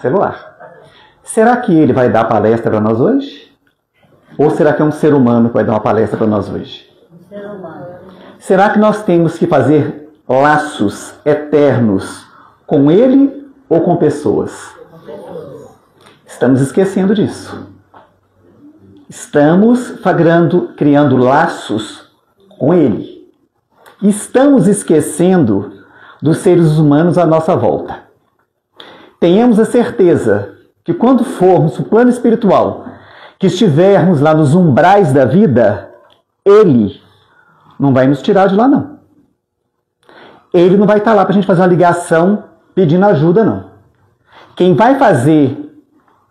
celular. Será que ele vai dar palestra para nós hoje? Ou será que é um ser humano que vai dar uma palestra para nós hoje? Um ser humano. Será que nós temos que fazer laços eternos com ele ou com pessoas? Estamos esquecendo disso. Estamos criando laços com ele. Estamos esquecendo dos seres humanos à nossa volta. Tenhamos a certeza que quando formos para o plano espiritual, que estivermos lá nos umbrais da vida, ele não vai nos tirar de lá, não. Ele não vai estar lá para a gente fazer uma ligação pedindo ajuda, não. Quem vai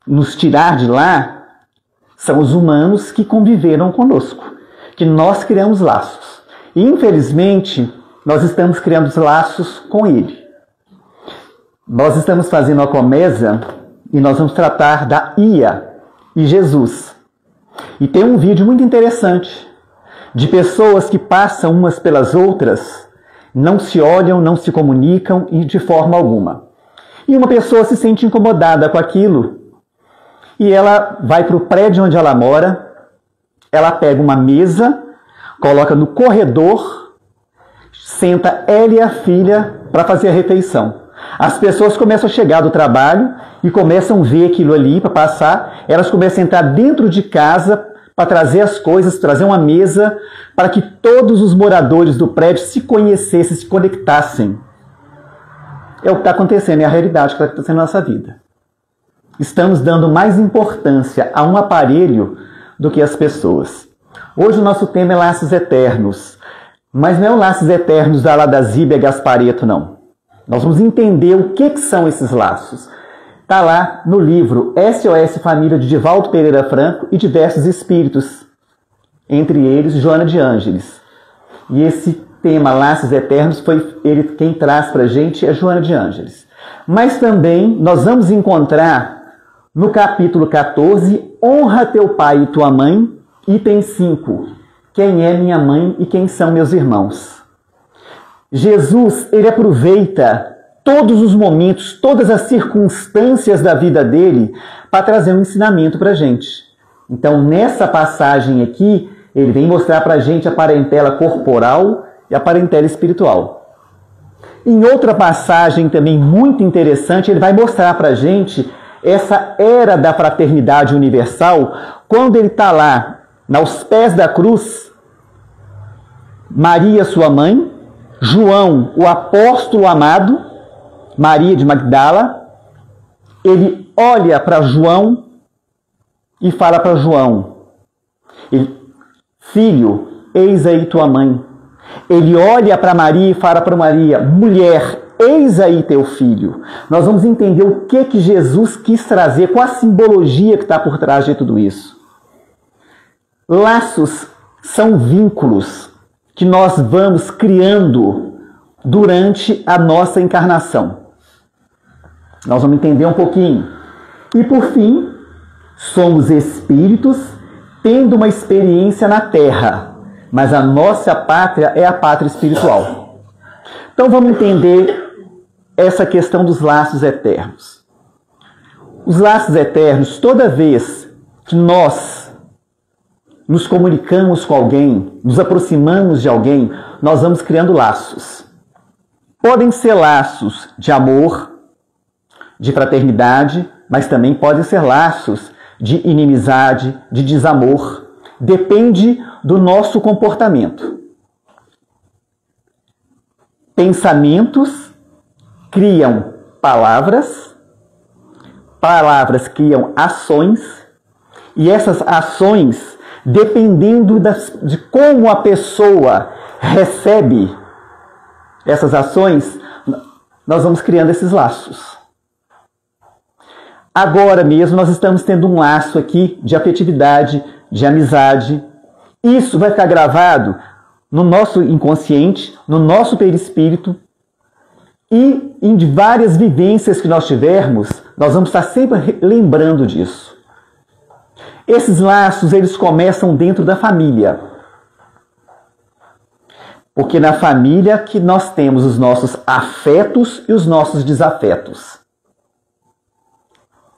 nos tirar de lá são os humanos que conviveram conosco, que nós criamos laços. E, infelizmente, nós estamos criando os laços com ele. Nós estamos fazendo a comédia e nós vamos tratar da Ia e Jesus. E tem um vídeo muito interessante de pessoas que passam umas pelas outras, não se olham, não se comunicam e de forma alguma. E uma pessoa se sente incomodada com aquilo e ela vai para o prédio onde ela mora, ela pega uma mesa, coloca no corredor, senta ela e a filha para fazer a refeição. As pessoas começam a chegar do trabalho e começam a ver aquilo ali para passar, elas começam a entrar dentro de casa para trazer as coisas, trazer uma mesa, para que todos os moradores do prédio se conhecessem, se conectassem. É o que está acontecendo, é a realidade que está acontecendo na nossa vida. Estamos dando mais importância a um aparelho do que as pessoas. Hoje o nosso tema é laços eternos, mas não é o laços eternos da Zíbia Gaspareto, não. Nós vamos entender o que são esses laços. Está lá no livro SOS Família de Divaldo Pereira Franco e diversos espíritos, entre eles Joana de Ângeles. E esse tema, Laços Eternos, foi ele quem traz para a gente, é Joana de Ângeles. Mas também nós vamos encontrar no capítulo 14, Honra teu pai e tua mãe, item 5, quem é minha mãe e quem são meus irmãos. Jesus, ele aproveita todos os momentos, todas as circunstâncias da vida dele para trazer um ensinamento para a gente. Então, nessa passagem aqui, ele vem mostrar para a gente a parentela corporal e a parentela espiritual. Em outra passagem também muito interessante, ele vai mostrar para a gente essa era da fraternidade universal, quando ele está lá, aos pés da cruz, Maria, sua mãe, João, o apóstolo amado, Maria de Magdala, ele olha para João e fala para João, filho, eis aí tua mãe. Ele olha para Maria e fala para Maria, mulher, eis aí teu filho. Nós vamos entender o que Jesus quis trazer, qual a simbologia que está por trás de tudo isso. Laços são vínculos que nós vamos criando durante a nossa encarnação. Nós vamos entender um pouquinho. E por fim, somos espíritos tendo uma experiência na Terra, mas a nossa pátria é a pátria espiritual. Então vamos entender essa questão dos laços eternos. Os laços eternos, toda vez que nós nos comunicamos com alguém, nos aproximamos de alguém, nós vamos criando laços. Podem ser laços de amor, de fraternidade, mas também podem ser laços de inimizade, de desamor. Depende do nosso comportamento. Pensamentos criam palavras, palavras criam ações, e essas ações, dependendo de como a pessoa recebe essas ações, nós vamos criando esses laços. Agora mesmo nós estamos tendo um laço aqui de afetividade, de amizade. Isso vai ficar gravado no nosso inconsciente, no nosso perispírito, e em várias vivências que nós tivermos, nós vamos estar sempre lembrando disso. Esses laços, eles começam dentro da família. Porque na família que nós temos os nossos afetos e os nossos desafetos.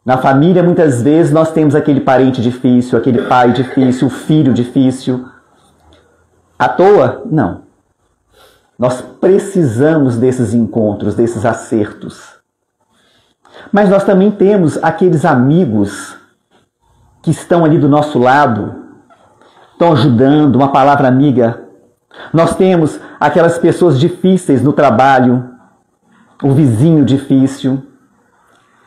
Na família, muitas vezes, nós temos aquele parente difícil, aquele pai difícil, o filho difícil. À toa? Não. Nós precisamos desses encontros, desses acertos. Mas nós também temos aqueles amigos que estão ali do nosso lado, estão ajudando, uma palavra amiga. Nós temos aquelas pessoas difíceis no trabalho, o vizinho difícil.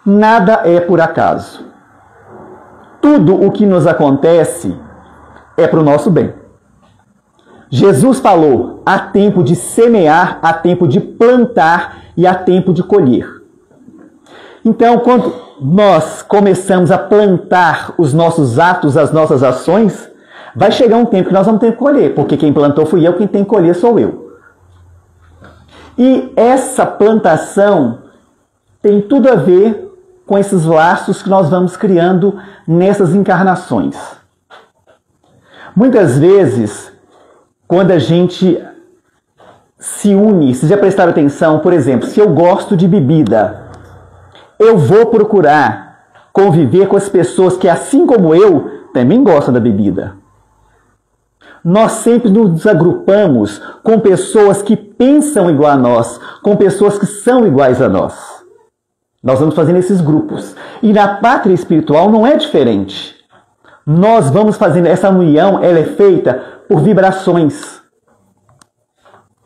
Nada é por acaso. Tudo o que nos acontece é para o nosso bem. Jesus falou: há tempo de semear, há tempo de plantar e há tempo de colher. Então, quando nós começamos a plantar os nossos atos, as nossas ações, vai chegar um tempo que nós vamos ter que colher, porque quem plantou fui eu, quem tem que colher sou eu. E essa plantação tem tudo a ver com esses laços que nós vamos criando nessas encarnações. Muitas vezes, quando a gente se une, se já prestaram atenção, por exemplo, se eu gosto de bebida, eu vou procurar conviver com as pessoas que, assim como eu, também gostam da bebida. Nós sempre nos agrupamos com pessoas que pensam igual a nós, com pessoas que são iguais a nós. Nós vamos fazendo esses grupos. E na pátria espiritual não é diferente. Nós vamos fazendo, essa união, ela é feita por vibrações.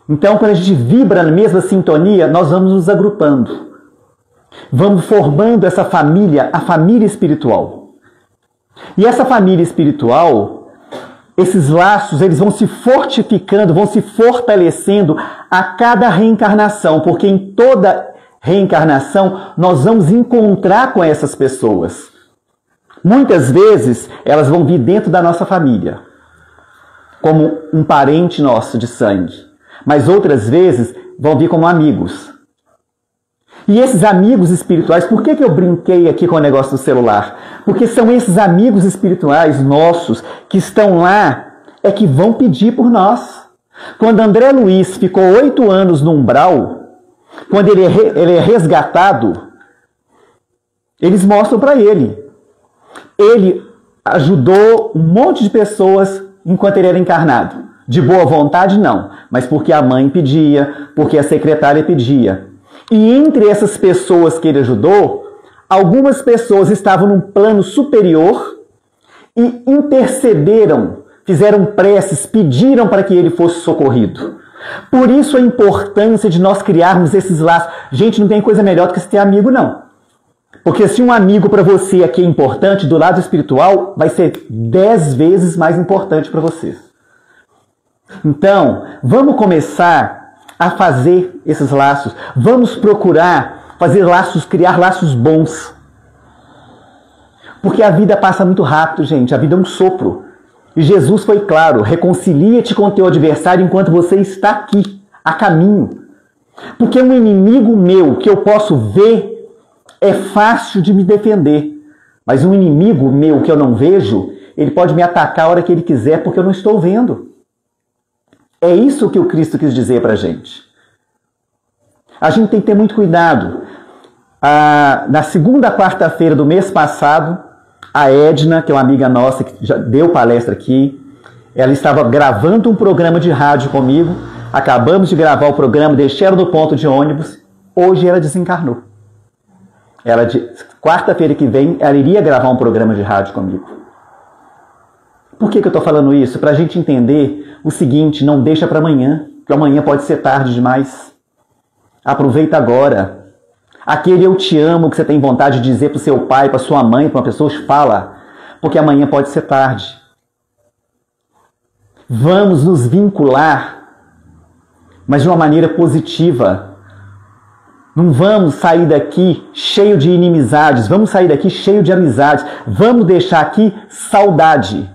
Então, quando a gente vibra na mesma sintonia, nós vamos nos agrupando. Vamos formando essa família, a família espiritual. E essa família espiritual, esses laços, eles vão se fortificando, vão se fortalecendo a cada reencarnação, porque em toda reencarnação nós vamos encontrar com essas pessoas. Muitas vezes elas vão vir dentro da nossa família, como um parente nosso de sangue, mas outras vezes vão vir como amigos. E esses amigos espirituais, por que eu brinquei aqui com o negócio do celular? Porque são esses amigos espirituais nossos que estão lá, é que vão pedir por nós. Quando André Luiz ficou 8 anos no umbral, quando ele é resgatado, eles mostram para ele. Ele ajudou um monte de pessoas enquanto ele era encarnado. De boa vontade, não. Mas porque a mãe pedia, porque a secretária pedia. E entre essas pessoas que ele ajudou, algumas pessoas estavam num plano superior e intercederam, fizeram preces, pediram para que ele fosse socorrido. Por isso a importância de nós criarmos esses laços. Gente, não tem coisa melhor do que se ter amigo, não. Porque se um amigo para você aqui é importante, do lado espiritual, vai ser 10 vezes mais importante para vocês. Então, vamos começar a fazer esses laços. Vamos procurar fazer laços, criar laços bons. Porque a vida passa muito rápido, gente. A vida é um sopro. E Jesus foi claro: reconcilia-te com o teu adversário enquanto você está aqui, a caminho. Porque um inimigo meu que eu posso ver é fácil de me defender. Mas um inimigo meu que eu não vejo, ele pode me atacar a hora que ele quiser, porque eu não estou vendo. É isso que o Cristo quis dizer para a gente. A gente tem que ter muito cuidado. Na segunda quarta-feira do mês passado, a Edna, que é uma amiga nossa que já deu palestra aqui, ela estava gravando um programa de rádio comigo. Acabamos de gravar o programa, deixei ela no ponto de ônibus. Hoje ela desencarnou. Quarta-feira que vem, ela iria gravar um programa de rádio comigo. Por que eu estou falando isso? Para a gente entender o seguinte: não deixa para amanhã, porque amanhã pode ser tarde demais. Aproveita agora. Aquele eu te amo que você tem vontade de dizer para o seu pai, para sua mãe, para uma pessoa, fala, porque amanhã pode ser tarde. Vamos nos vincular, mas de uma maneira positiva. Não vamos sair daqui cheio de inimizades, vamos sair daqui cheio de amizades. Vamos deixar aqui saudade.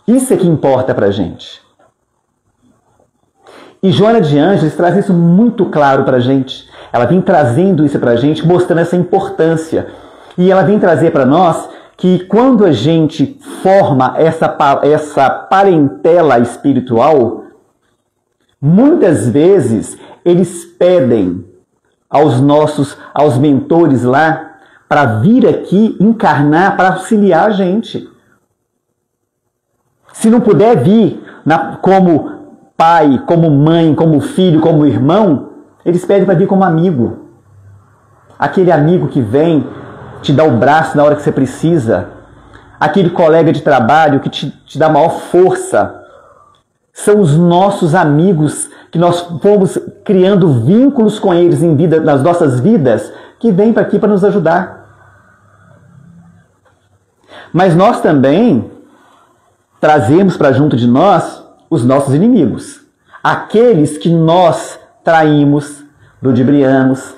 Isso é que importa pra gente. E Joana de Ângeles traz isso muito claro pra gente. Ela vem trazendo isso pra gente, mostrando essa importância. E ela vem trazer para nós que quando a gente forma essa parentela espiritual, muitas vezes eles pedem aos mentores lá para vir aqui encarnar, para auxiliar a gente. Se não puder vir como pai, como mãe, como filho, como irmão, eles pedem para vir como amigo. Aquele amigo que vem te dá o braço na hora que você precisa. Aquele colega de trabalho que te dá maior força. São os nossos amigos que nós fomos criando vínculos com eles nas nossas vidas, que vêm para aqui para nos ajudar. Mas nós também trazemos para junto de nós os nossos inimigos. Aqueles que nós traímos, ludibriamos,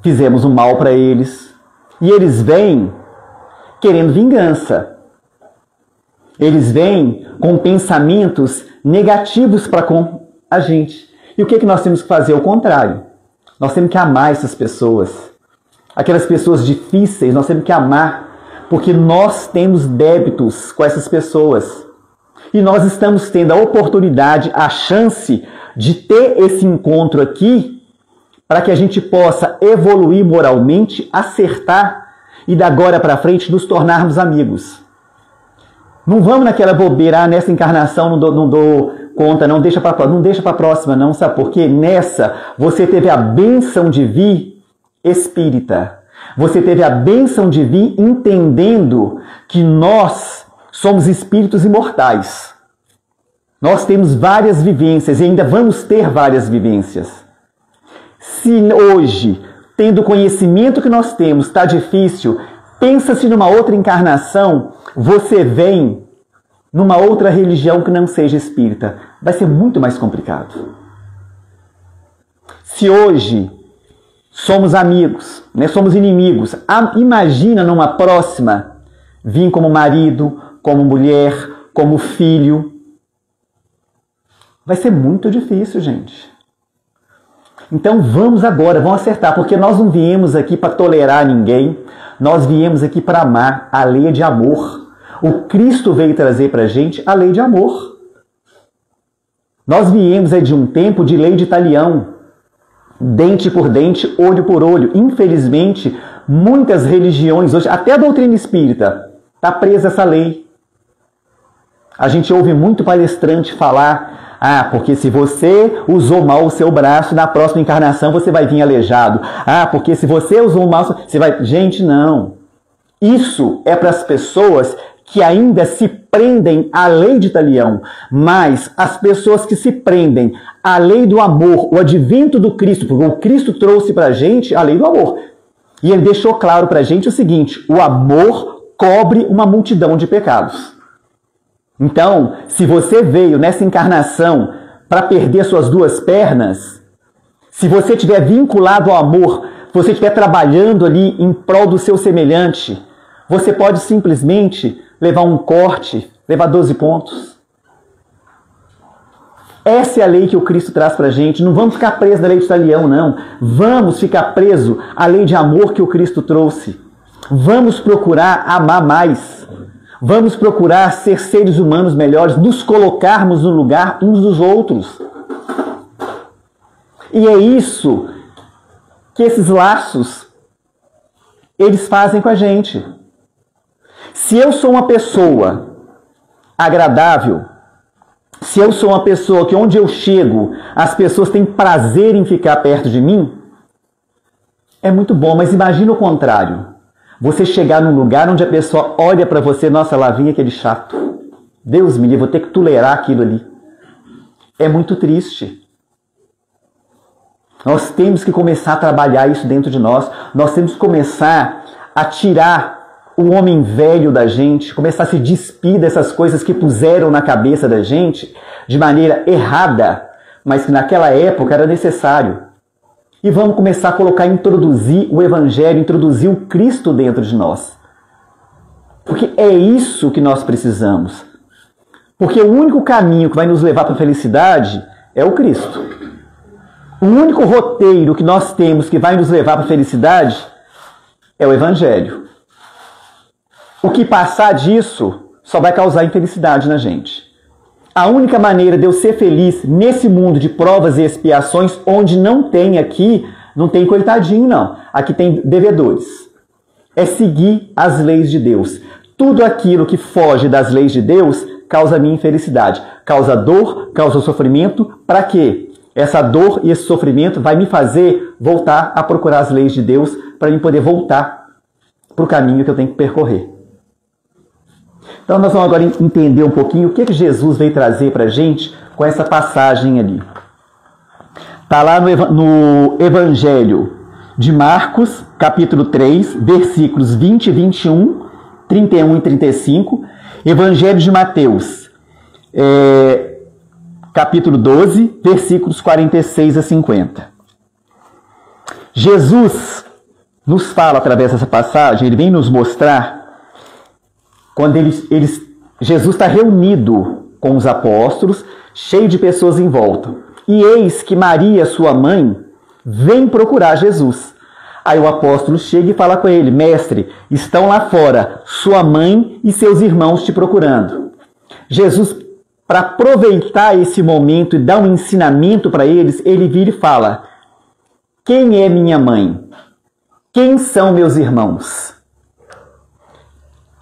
fizemos o mal para eles. E eles vêm querendo vingança. Eles vêm com pensamentos negativos para com a gente. E o que nós temos que fazer? O contrário. Nós temos que amar essas pessoas. Aquelas pessoas difíceis, nós temos que amar, porque nós temos débitos com essas pessoas. E nós estamos tendo a oportunidade, a chance de ter esse encontro aqui, para que a gente possa evoluir moralmente, acertar e da agora para frente nos tornarmos amigos. Não vamos naquela bobeira, nessa encarnação não dou conta, não deixa para a próxima, não, sabe por quê? Nessa você teve a bênção de vir espírita. Você teve a bênção de vir entendendo que nós somos espíritos imortais. Nós temos várias vivências e ainda vamos ter várias vivências. Se hoje, tendo o conhecimento que nós temos, está difícil, pensa-se numa outra encarnação, você vem numa outra religião que não seja espírita. Vai ser muito mais complicado. Se hoje somos amigos, somos inimigos, imagina numa próxima vir como marido, como mulher, como filho. Vai ser muito difícil, gente. Então vamos agora, vamos acertar, porque nós não viemos aqui para tolerar ninguém, nós viemos aqui para amar. A lei é de amor. O Cristo veio trazer para a gente a lei de amor. Nós viemos de um tempo de lei de talião, dente por dente, olho por olho. Infelizmente, muitas religiões hoje, até a doutrina espírita, está presa essa lei. A gente ouve muito palestrante falar: porque se você usou mal o seu braço, na próxima encarnação você vai vir aleijado. Porque se você usou mal, você vai... Gente, não. Isso é para as pessoas que ainda se prendem à lei de talião. Mas as pessoas que se prendem à lei do amor, o advento do Cristo, porque o Cristo trouxe para a gente a lei do amor. E ele deixou claro para a gente o seguinte: o amor cobre uma multidão de pecados. Então, se você veio nessa encarnação para perder suas duas pernas, se você estiver vinculado ao amor, se você estiver trabalhando ali em prol do seu semelhante, você pode simplesmente levar um corte, levar 12 pontos. Essa é a lei que o Cristo traz para a gente. Não vamos ficar presos na lei de talião, não. Vamos ficar presos à lei de amor que o Cristo trouxe. Vamos procurar amar mais. Vamos procurar ser seres humanos melhores, nos colocarmos no lugar uns dos outros. E é isso que esses laços, eles fazem com a gente. Se eu sou uma pessoa agradável, se eu sou uma pessoa que onde eu chego, as pessoas têm prazer em ficar perto de mim, é muito bom, mas imagina o contrário. Você chegar num lugar onde a pessoa olha para você: nossa, lá vem aquele chato. Deus me livre, vou ter que tolerar aquilo ali. É muito triste. Nós temos que começar a trabalhar isso dentro de nós. Nós temos que começar a tirar o homem velho da gente, começar a se despir dessas coisas que puseram na cabeça da gente de maneira errada, mas que naquela época era necessário. E vamos começar a colocar, introduzir o Evangelho, introduzir o Cristo dentro de nós. Porque é isso que nós precisamos. Porque o único caminho que vai nos levar para a felicidade é o Cristo. O único roteiro que nós temos que vai nos levar para a felicidade é o Evangelho. O que passar disso só vai causar infelicidade na gente. A única maneira de eu ser feliz nesse mundo de provas e expiações, onde não tem aqui, não tem coitadinho não. Aqui tem devedores. é seguir as leis de Deus. Tudo aquilo que foge das leis de Deus causa a minha infelicidade, causa dor, causa sofrimento. Para quê? Essa dor e esse sofrimento vai me fazer voltar a procurar as leis de Deus para eu poder voltar para o caminho que eu tenho que percorrer. Então nós vamos agora entender um pouquinho o que Jesus veio trazer para a gente com essa passagem ali. Está lá no Evangelho de Marcos, capítulo 3, versículos 20 e 21, 31 e 35. Evangelho de Mateus, capítulo 12, versículos 46 a 50. Jesus nos fala através dessa passagem, ele vem nos mostrar quando Jesus está reunido com os apóstolos, cheio de pessoas em volta. E eis que Maria, sua mãe, vem procurar Jesus. Aí o apóstolo chega e fala com ele: Mestre, estão lá fora sua mãe e seus irmãos te procurando. Jesus, para aproveitar esse momento e dar um ensinamento para eles, ele vira e fala: quem é minha mãe? Quem são meus irmãos?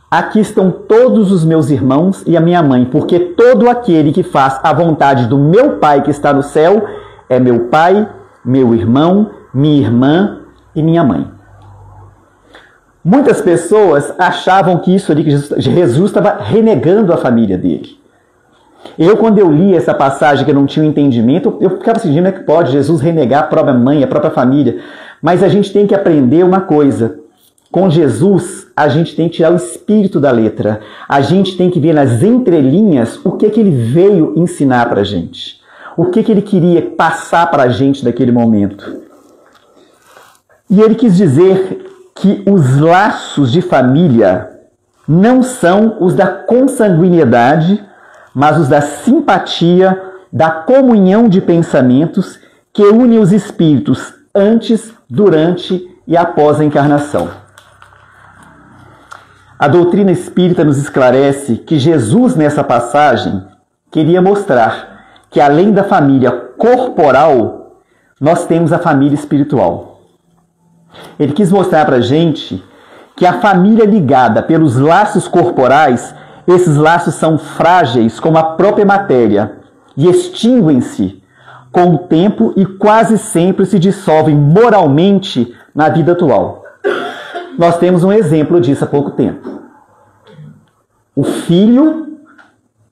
Aqui estão todos os meus irmãos e a minha mãe, porque todo aquele que faz a vontade do meu Pai que está no céu é meu pai, meu irmão, minha irmã e minha mãe. Muitas pessoas achavam que isso ali, que Jesus estava renegando a família dele. Quando eu li essa passagem que eu não tinha um entendimento, eu ficava assim: como é que pode Jesus renegar a própria mãe, a própria família? Mas a gente tem que aprender uma coisa. Com Jesus, a gente tem que tirar o espírito da letra. A gente tem que ver nas entrelinhas o que ele veio ensinar para a gente. O que ele queria passar para a gente naquele momento. E ele quis dizer que os laços de família não são os da consanguinidade, mas os da simpatia, da comunhão de pensamentos que unem os espíritos antes, durante e após a encarnação. A doutrina espírita nos esclarece que Jesus, nessa passagem, queria mostrar que, além da família corporal, nós temos a família espiritual. Ele quis mostrar para a gente que a família ligada pelos laços corporais, esses laços são frágeis como a própria matéria e extinguem-se com o tempo e quase sempre se dissolvem moralmente na vida atual. Nós temos um exemplo disso há pouco tempo. O filho,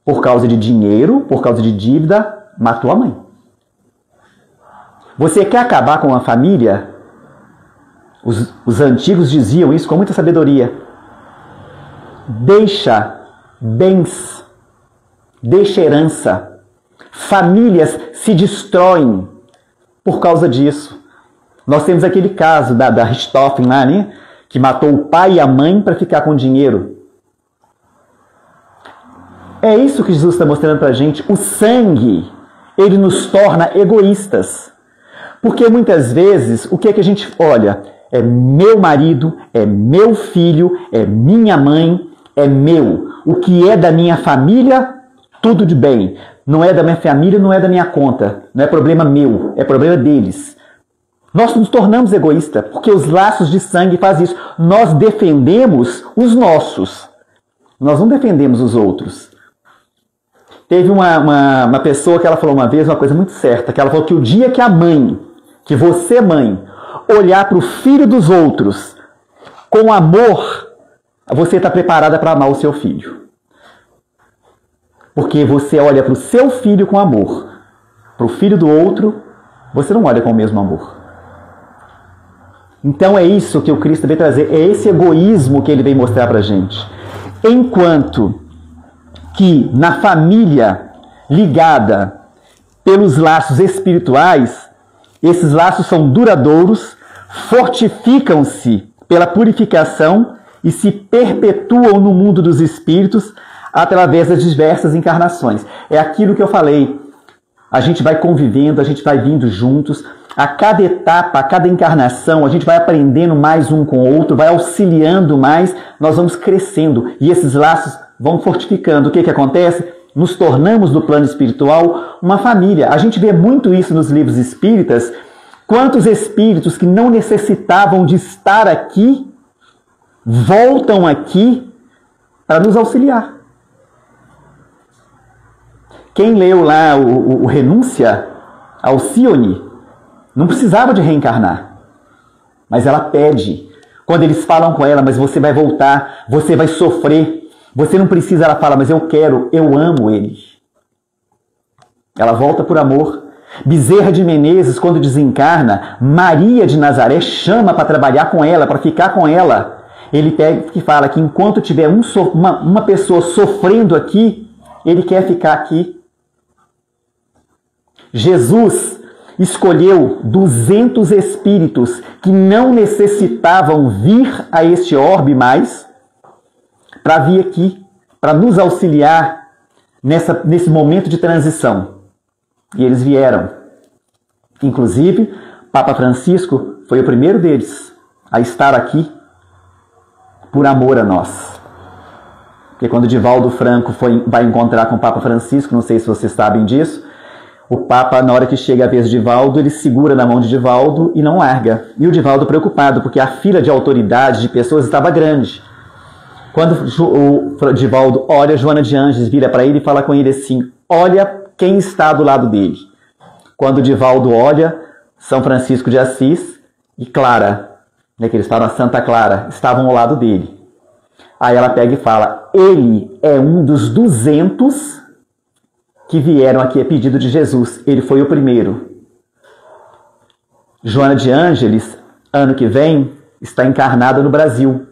por causa de dinheiro, por causa de dívida, matou a mãe. Você quer acabar com a família? Os antigos diziam isso com muita sabedoria. Deixa bens, deixa herança. Famílias se destroem por causa disso. Nós temos aquele caso da Richthofen lá, né? Que matou o pai e a mãe para ficar com dinheiro. É isso que Jesus está mostrando para a gente. O sangue, ele nos torna egoístas. Porque muitas vezes, o que é que a gente olha? É meu marido, é meu filho, é minha mãe, é meu. O que é da minha família, tudo de bem. Não é da minha família, não é da minha conta. Não é problema meu, é problema deles. Nós nos tornamos egoístas, porque os laços de sangue fazem isso. Nós defendemos os nossos. Nós não defendemos os outros. Teve uma pessoa que ela falou uma vez uma coisa muito certa, que ela falou que o dia que a mãe, que você mãe, olhar para o filho dos outros com amor, você está preparada para amar o seu filho. Porque você olha para o seu filho com amor. Para o filho do outro, você não olha com o mesmo amor. Então é isso que o Cristo veio trazer, é esse egoísmo que ele veio mostrar para a gente. Enquanto que na família ligada pelos laços espirituais, esses laços são duradouros, fortificam-se pela purificação e se perpetuam no mundo dos espíritos através das diversas encarnações. É aquilo que eu falei. A gente vai convivendo, a gente vai vindo juntos. A cada etapa, a cada encarnação, a gente vai aprendendo mais um com o outro, vai auxiliando mais, nós vamos crescendo. E esses laços vão fortificando. O que acontece? Nos tornamos, no plano espiritual, uma família. A gente vê muito isso nos livros espíritas. Quantos espíritos que não necessitavam de estar aqui voltam aqui para nos auxiliar. Quem leu lá o Renúncia, Alcione, não precisava de reencarnar. Mas ela pede. Quando eles falam com ela, mas você vai voltar, você vai sofrer, você não precisa, ela fala, mas eu quero, eu amo ele. Ela volta por amor. Bezerra de Menezes, quando desencarna, Maria de Nazaré chama para trabalhar com ela, para ficar com ela. Ele pega e fala que enquanto tiver uma pessoa sofrendo aqui, ele quer ficar aqui. Jesus escolheu 200 espíritos que não necessitavam vir a este orbe mais para vir aqui, para nos auxiliar nesse momento de transição. E eles vieram. Inclusive, Papa Francisco foi o primeiro deles a estar aqui por amor a nós. Porque quando Divaldo Franco vai encontrar com o Papa Francisco, não sei se vocês sabem disso, o Papa, na hora que chega a vez de Divaldo, ele segura na mão de Divaldo e não larga. E o Divaldo preocupado, porque a fila de autoridade, de pessoas, estava grande. Quando o Divaldo olha, Joana de Ângeles vira para ele e fala com ele assim, olha quem está do lado dele. Quando o Divaldo olha, São Francisco de Assis e Clara, né, que eles falam a Santa Clara, estavam ao lado dele. Aí ela pega e fala, ele é um dos 200 que vieram aqui a pedido de Jesus. Ele foi o primeiro. Joana de Ângeles, ano que vem, está encarnada no Brasil.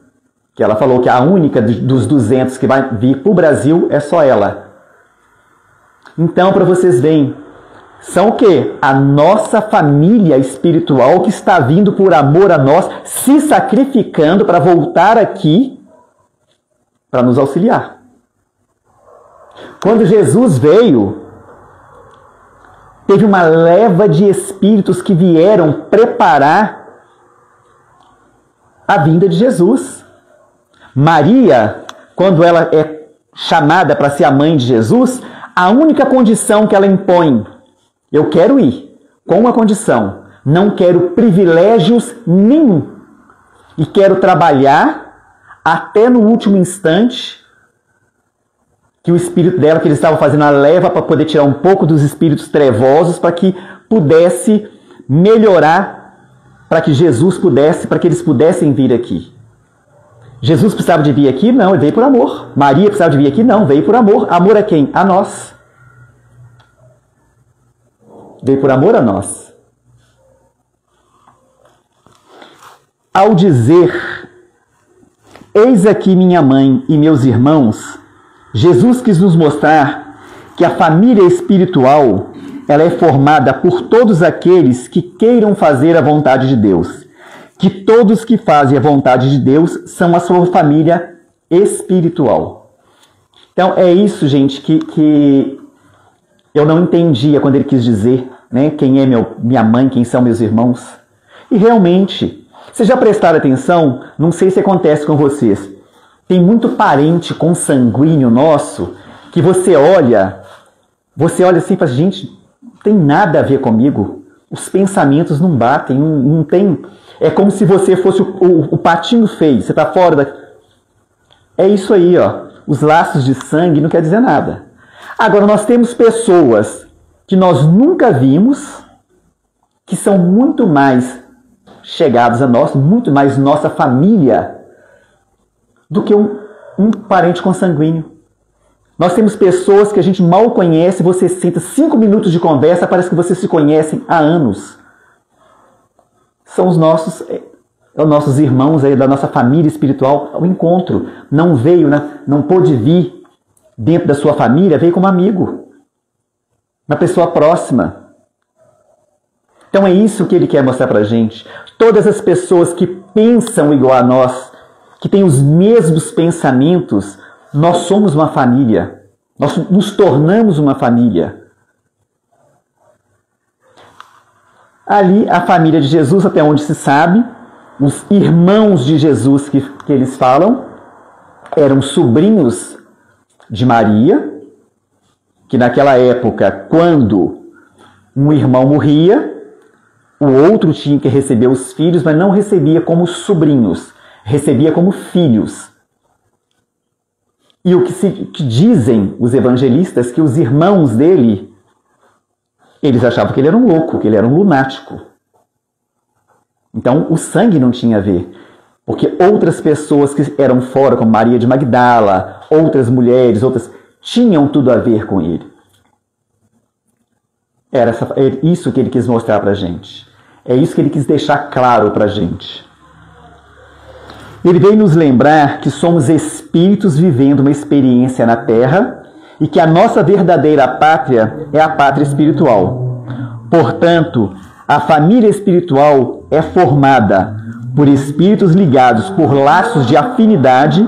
Que ela falou que a única dos 200 que vai vir para o Brasil é só ela. Então, para vocês verem, são o quê? A nossa família espiritual que está vindo por amor a nós, se sacrificando para voltar aqui para nos auxiliar. Quando Jesus veio, teve uma leva de espíritos que vieram preparar a vinda de Jesus. Maria, quando ela é chamada para ser a mãe de Jesus, a única condição que ela impõe, eu quero ir, com uma condição, não quero privilégios nenhum, e quero trabalhar até no último instante, que o espírito dela, que eles estavam fazendo a leva para poder tirar um pouco dos espíritos trevosos, para que pudesse melhorar, para que Jesus pudesse, para que eles pudessem vir aqui. Jesus precisava de vir aqui? Não, ele veio por amor. Maria precisava de vir aqui? Não, veio por amor. Amor a quem? A nós. Veio por amor a nós. Ao dizer, eis aqui minha mãe e meus irmãos, Jesus quis nos mostrar que a família espiritual ela é formada por todos aqueles que queiram fazer a vontade de Deus. Que todos que fazem a vontade de Deus são a sua família espiritual. Então é isso, gente, que eu não entendia quando ele quis dizer, né, quem é minha mãe, quem são meus irmãos. E realmente, vocês já prestaram atenção? Não sei se acontece com vocês. Tem muito parente consanguíneo nosso que você olha assim e fala, gente, não tem nada a ver comigo. Os pensamentos não batem, não tem. É como se você fosse o patinho feio, você está fora da... É isso aí, ó. Os laços de sangue não quer dizer nada. Agora, nós temos pessoas que nós nunca vimos, que são muito mais chegados a nós, muito mais nossa família, do que um parente consanguíneo. Nós temos pessoas que a gente mal conhece, você senta 5 minutos de conversa, parece que vocês se conhecem há anos. São os nossos irmãos aí, da nossa família espiritual. O encontro não veio, não pôde vir dentro da sua família, veio como amigo, uma pessoa próxima. Então é isso que ele quer mostrar pra gente. Todas as pessoas que pensam igual a nós, que têm os mesmos pensamentos, nós somos uma família. Nós nos tornamos uma família. Ali, a família de Jesus, até onde se sabe, os irmãos de Jesus que eles falam, eram sobrinhos de Maria, que naquela época, quando um irmão morria, o outro tinha que receber os filhos, mas não recebia como sobrinhos. recebia como filhos. E o que dizem os evangelistas, que os irmãos dele, eles achavam que ele era um louco, que ele era um lunático. Então o sangue não tinha a ver. Porque outras pessoas que eram fora, como Maria de Magdala, outras mulheres, tinham tudo a ver com ele. Era isso que ele quis mostrar para a gente. É isso que ele quis deixar claro para a gente. Ele veio nos lembrar que somos espíritos vivendo uma experiência na Terra e que a nossa verdadeira pátria é a pátria espiritual. Portanto, a família espiritual é formada por espíritos ligados por laços de afinidade,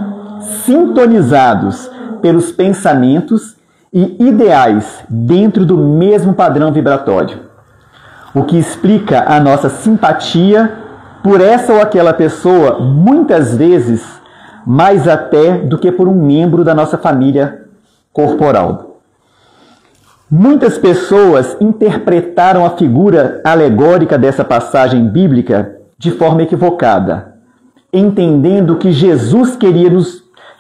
sintonizados pelos pensamentos e ideais dentro do mesmo padrão vibratório, o que explica a nossa simpatia por essa ou aquela pessoa, muitas vezes mais até do que por um membro da nossa família corporal. Muitas pessoas interpretaram a figura alegórica dessa passagem bíblica de forma equivocada, entendendo que Jesus queria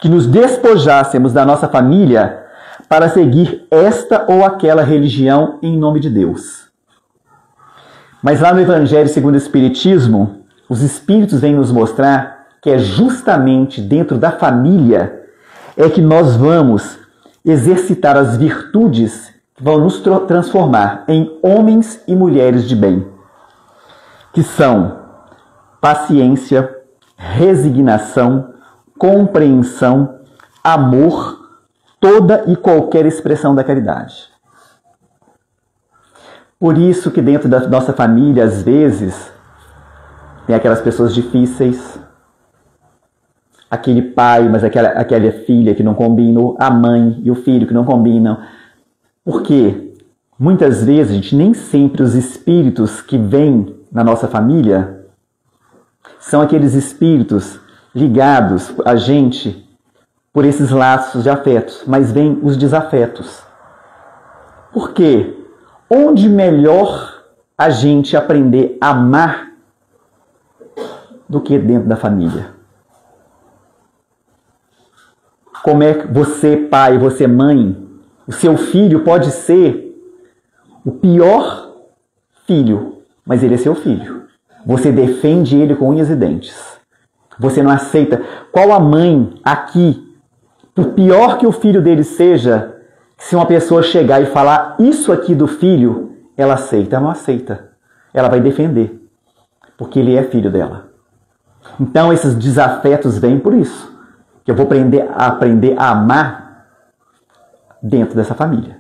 que nos despojássemos da nossa família para seguir esta ou aquela religião em nome de Deus. Mas lá no Evangelho segundo o Espiritismo, os Espíritos vêm nos mostrar que é justamente dentro da família é que nós vamos exercitar as virtudes que vão nos transformar em homens e mulheres de bem, que são paciência, resignação, compreensão, amor, toda e qualquer expressão da caridade. Por isso que dentro da nossa família, às vezes, tem aquelas pessoas difíceis, aquele pai, mas aquela filha que não combinam, a mãe e o filho que não combinam. Porque muitas vezes, gente, nem sempre os espíritos que vêm na nossa família são aqueles espíritos ligados a gente por esses laços de afetos, mas vêm os desafetos. Por quê? Onde melhor a gente aprender a amar do que dentro da família? Como é que você, pai, você, mãe, o seu filho pode ser o pior filho, mas ele é seu filho. Você defende ele com unhas e dentes. Você não aceita. Qual a mãe aqui, por pior que o filho dele seja, se uma pessoa chegar e falar isso aqui do filho, ela aceita? Ela não aceita. Ela vai defender, porque ele é filho dela. Então esses desafetos vêm por isso. Que eu vou aprender a amar dentro dessa família.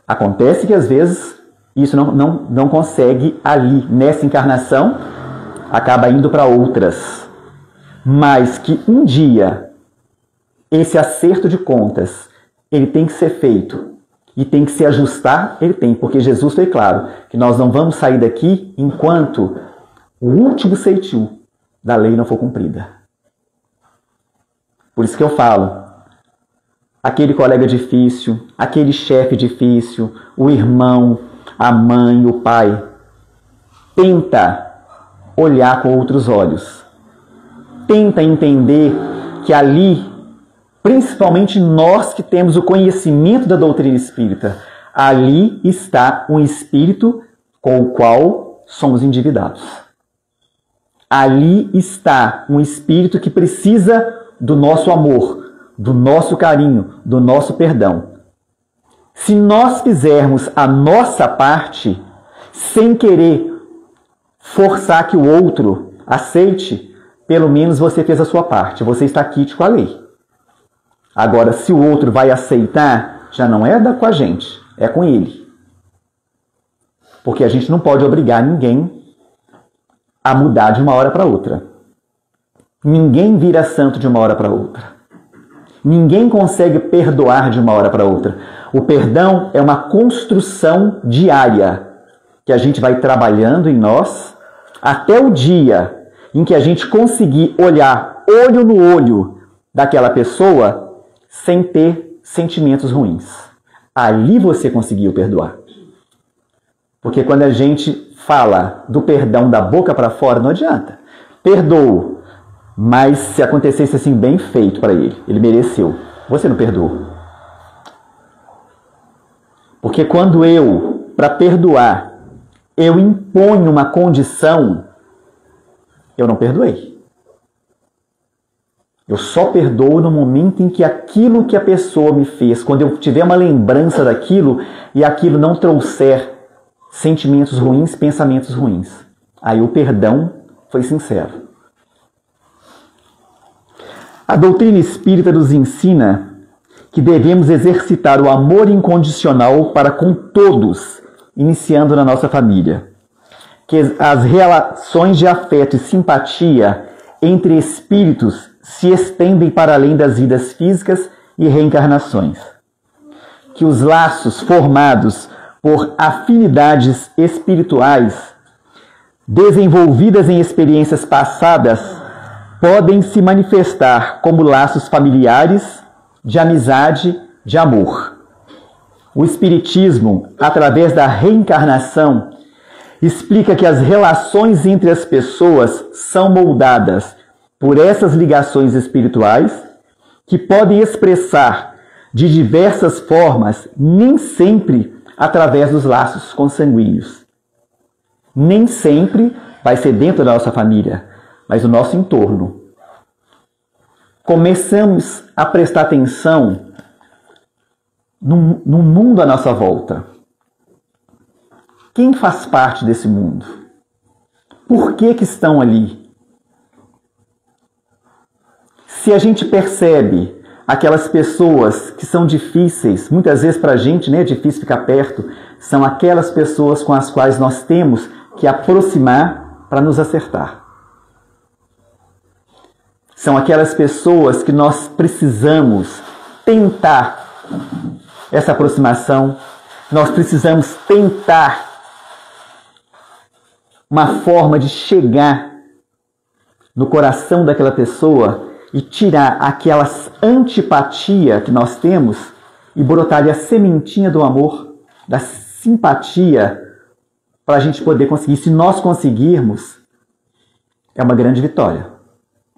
Acontece que às vezes isso não consegue ali, nessa encarnação, acaba indo para outras. Mas que um dia, esse acerto de contas, ele tem que ser feito e tem que se ajustar, ele tem, porque Jesus foi claro que nós não vamos sair daqui enquanto o último ceitil da lei não for cumprida. Por isso que eu falo, aquele colega difícil, aquele chefe difícil, o irmão, a mãe, o pai, tenta olhar com outros olhos. Tenta entender que ali, principalmente nós que temos o conhecimento da doutrina espírita, ali está um espírito com o qual somos endividados. Ali está um espírito que precisa do nosso amor, do nosso carinho, do nosso perdão. Se nós fizermos a nossa parte, sem querer forçar que o outro aceite, pelo menos você fez a sua parte, você está quite com a lei. Agora, se o outro vai aceitar, já não é com a gente, é com ele. Porque a gente não pode obrigar ninguém a mudar de uma hora para outra. Ninguém vira santo de uma hora para outra. Ninguém consegue perdoar de uma hora para outra. O perdão é uma construção diária que a gente vai trabalhando em nós até o dia em que a gente conseguir olhar olho no olho daquela pessoa sem ter sentimentos ruins. Ali você conseguiu perdoar. Porque quando a gente fala do perdão da boca para fora, não adianta. Perdoo. Mas se acontecesse assim, bem feito para ele, ele mereceu. Você não perdoou. Porque quando eu, para perdoar, eu imponho uma condição, eu não perdoei. Eu só perdoo no momento em que aquilo que a pessoa me fez, quando eu tiver uma lembrança daquilo e aquilo não trouxer sentimentos ruins, pensamentos ruins. Aí o perdão foi sincero. A doutrina espírita nos ensina que devemos exercitar o amor incondicional para com todos, iniciando na nossa família. Que as relações de afeto e simpatia entre espíritos se estendem para além das vidas físicas e reencarnações. Que os laços formados por afinidades espirituais, desenvolvidas em experiências passadas, podem se manifestar como laços familiares, de amizade, de amor. O Espiritismo, através da reencarnação, explica que as relações entre as pessoas são moldadas por essas ligações espirituais, que podem expressar de diversas formas, nem sempre através dos laços consanguíneos. Nem sempre vai ser dentro da nossa família, mas o nosso entorno. Começamos a prestar atenção no mundo à nossa volta. Quem faz parte desse mundo? Por que estão ali? Se a gente percebe aquelas pessoas que são difíceis, muitas vezes para a gente, né, é difícil ficar perto, são aquelas pessoas com as quais nós temos que aproximar para nos acertar. São aquelas pessoas que nós precisamos tentar essa aproximação, nós precisamos tentar uma forma de chegar no coração daquela pessoa e tirar aquela antipatia que nós temos e brotar ali a sementinha do amor, da simpatia, para a gente poder conseguir. Se nós conseguirmos, é uma grande vitória.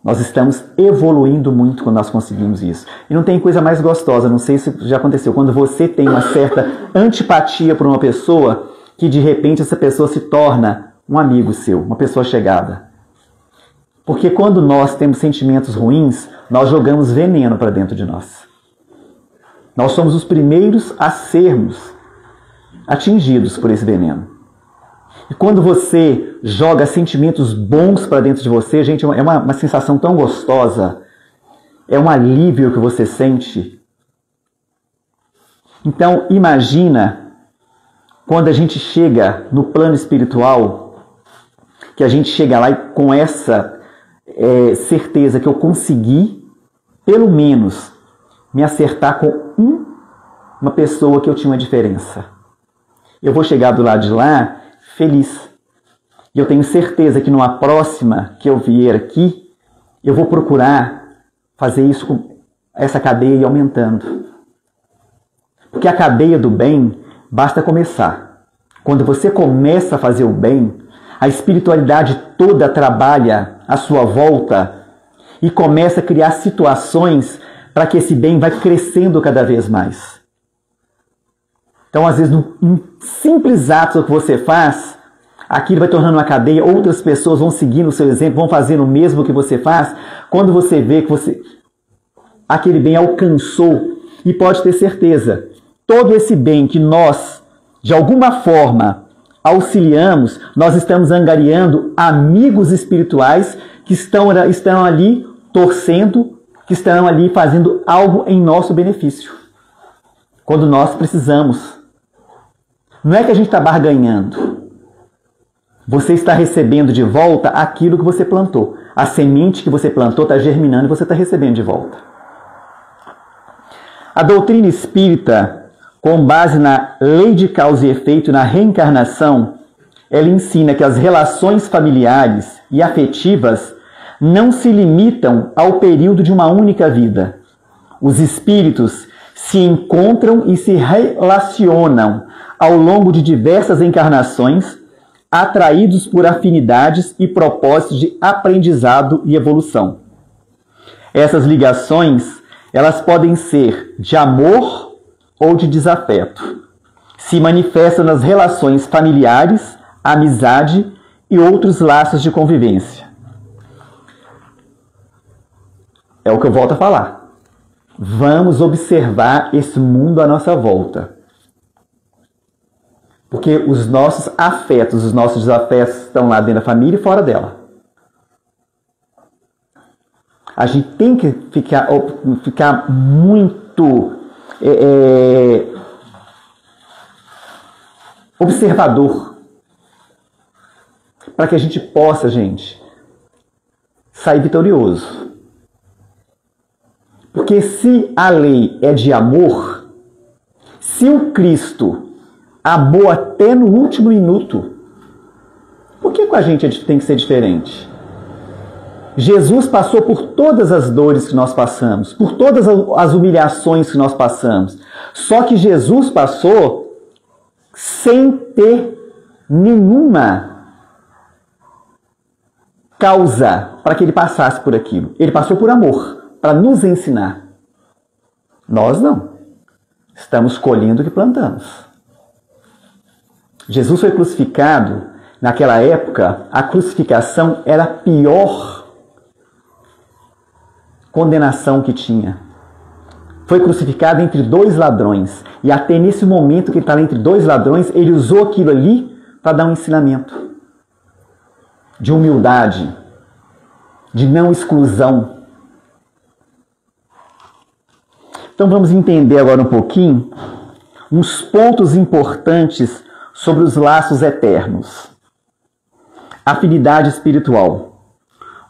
Nós estamos evoluindo muito quando nós conseguimos isso. E não tem coisa mais gostosa, não sei se já aconteceu, quando você tem uma certa antipatia por uma pessoa, que de repente essa pessoa se torna um amigo seu, uma pessoa chegada. Porque quando nós temos sentimentos ruins, nós jogamos veneno para dentro de nós. Nós somos os primeiros a sermos atingidos por esse veneno. E quando você joga sentimentos bons para dentro de você, gente, é uma sensação tão gostosa. É um alívio que você sente. Então, imagina quando a gente chega no plano espiritual, que a gente chega lá e com essa certeza que eu consegui, pelo menos, me acertar com uma pessoa que eu tinha uma diferença. Eu vou chegar do lado de lá feliz. E eu tenho certeza que numa próxima que eu vier aqui, eu vou procurar fazer isso com essa cadeia ir aumentando. Porque a cadeia do bem basta começar. Quando você começa a fazer o bem, a espiritualidade toda trabalha à sua volta e começa a criar situações para que esse bem vai crescendo cada vez mais. Então, às vezes, num simples ato que você faz, aquilo vai tornando uma cadeia, outras pessoas vão seguindo o seu exemplo, vão fazendo o mesmo que você faz. Quando você vê que aquele bem alcançou, e pode ter certeza, todo esse bem que nós, de alguma forma, auxiliamos, nós estamos angariando amigos espirituais que estão ali torcendo, que estão ali fazendo algo em nosso benefício. Quando nós precisamos. Não é que a gente está barganhando. Você está recebendo de volta aquilo que você plantou. A semente que você plantou está germinando e você está recebendo de volta. A doutrina espírita, com base na lei de causa e efeito, na reencarnação, ela ensina que as relações familiares e afetivas não se limitam ao período de uma única vida. Os espíritos se encontram e se relacionam ao longo de diversas encarnações, atraídos por afinidades e propósitos de aprendizado e evolução. Essas ligações, elas podem ser de amor ou de desafeto. Se manifestam nas relações familiares, amizade e outros laços de convivência. É o que eu volto a falar. Vamos observar esse mundo à nossa volta. Porque os nossos afetos, os nossos desafetos estão lá dentro da família e fora dela. A gente tem que ficar muito observador para que a gente possa, gente, sair vitorioso. Porque se a lei é de amor, se o Cristo amou até no último minuto, por que com a gente tem que ser diferente? Jesus passou por todas as dores que nós passamos, por todas as humilhações que nós passamos. Só que Jesus passou sem ter nenhuma causa para que ele passasse por aquilo. Ele passou por amor, para nos ensinar. Nós não. Estamos colhendo o que plantamos. Jesus foi crucificado. Naquela época, a crucificação era a pior condenação que tinha. Foi crucificado entre dois ladrões. E até nesse momento que ele está entre dois ladrões, ele usou aquilo ali para dar um ensinamento de humildade, de não exclusão. Então vamos entender agora um pouquinho uns pontos importantes sobre os laços eternos. Afinidade espiritual.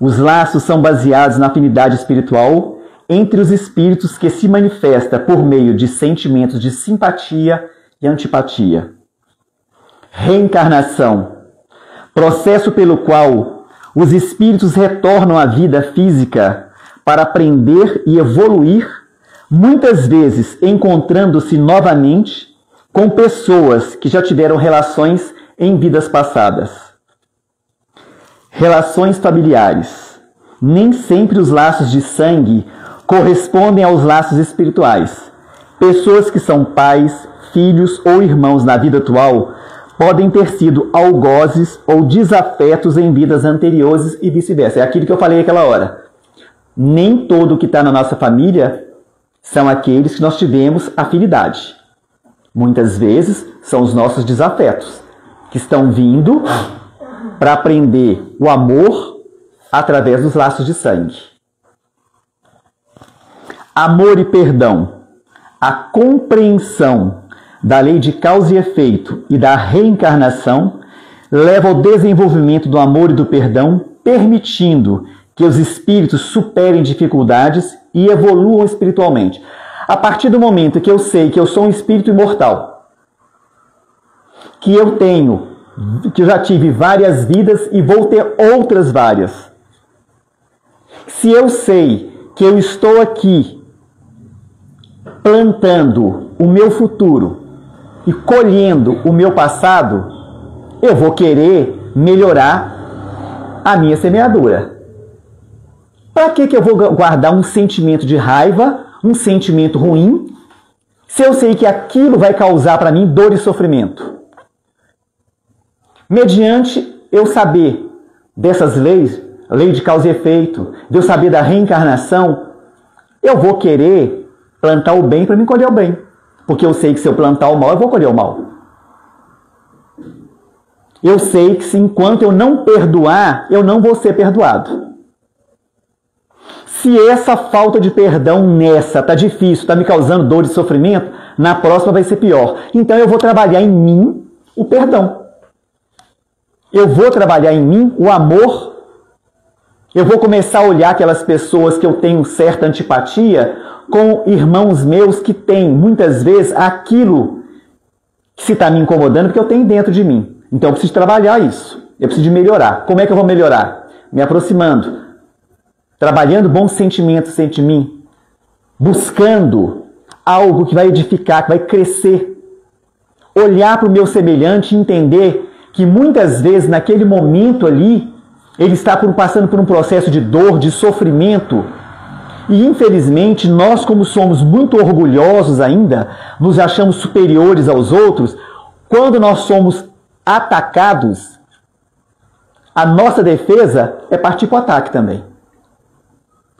Os laços são baseados na afinidade espiritual entre os espíritos que se manifesta por meio de sentimentos de simpatia e antipatia. Reencarnação. Processo pelo qual os espíritos retornam à vida física para aprender e evoluir, muitas vezes encontrando-se novamente com pessoas que já tiveram relações em vidas passadas. Relações familiares. Nem sempre os laços de sangue correspondem aos laços espirituais. Pessoas que são pais, filhos ou irmãos na vida atual podem ter sido algozes ou desafetos em vidas anteriores e vice-versa. É aquilo que eu falei aquela hora. Nem todo que está na nossa família são aqueles que nós tivemos afinidade. Muitas vezes são os nossos desafetos, que estão vindo para aprender o amor através dos laços de sangue. Amor e perdão. A compreensão da lei de causa e efeito e da reencarnação leva ao desenvolvimento do amor e do perdão, permitindo que os espíritos superem dificuldades e evoluam espiritualmente. A partir do momento que eu sei que eu sou um espírito imortal, que eu já tive várias vidas e vou ter outras várias. Se eu sei que eu estou aqui plantando o meu futuro e colhendo o meu passado, eu vou querer melhorar a minha semeadura. Para que eu vou guardar um sentimento de raiva, um sentimento ruim, se eu sei que aquilo vai causar para mim dor e sofrimento? Mediante eu saber dessas leis, lei de causa e efeito, de eu saber da reencarnação, eu vou querer plantar o bem para me colher o bem. Porque eu sei que se eu plantar o mal, eu vou colher o mal. Eu sei que enquanto eu não perdoar, eu não vou ser perdoado. Se essa falta de perdão nessa tá difícil, tá me causando dor e sofrimento, na próxima vai ser pior. Então eu vou trabalhar em mim o perdão. Eu vou trabalhar em mim o amor. Eu vou começar a olhar aquelas pessoas que eu tenho certa antipatia com irmãos meus que têm, muitas vezes, aquilo que se está me incomodando, porque eu tenho dentro de mim. Então eu preciso trabalhar isso. Eu preciso de melhorar. Como é que eu vou melhorar? Me aproximando. Trabalhando bons sentimentos dentro de mim. Buscando algo que vai edificar, que vai crescer. Olhar para o meu semelhante e entender que muitas vezes, naquele momento ali, ele está passando por um processo de dor, de sofrimento, E infelizmente, nós, como somos muito orgulhosos ainda, nos achamos superiores aos outros, quando nós somos atacados, a nossa defesa é partir para o ataque também.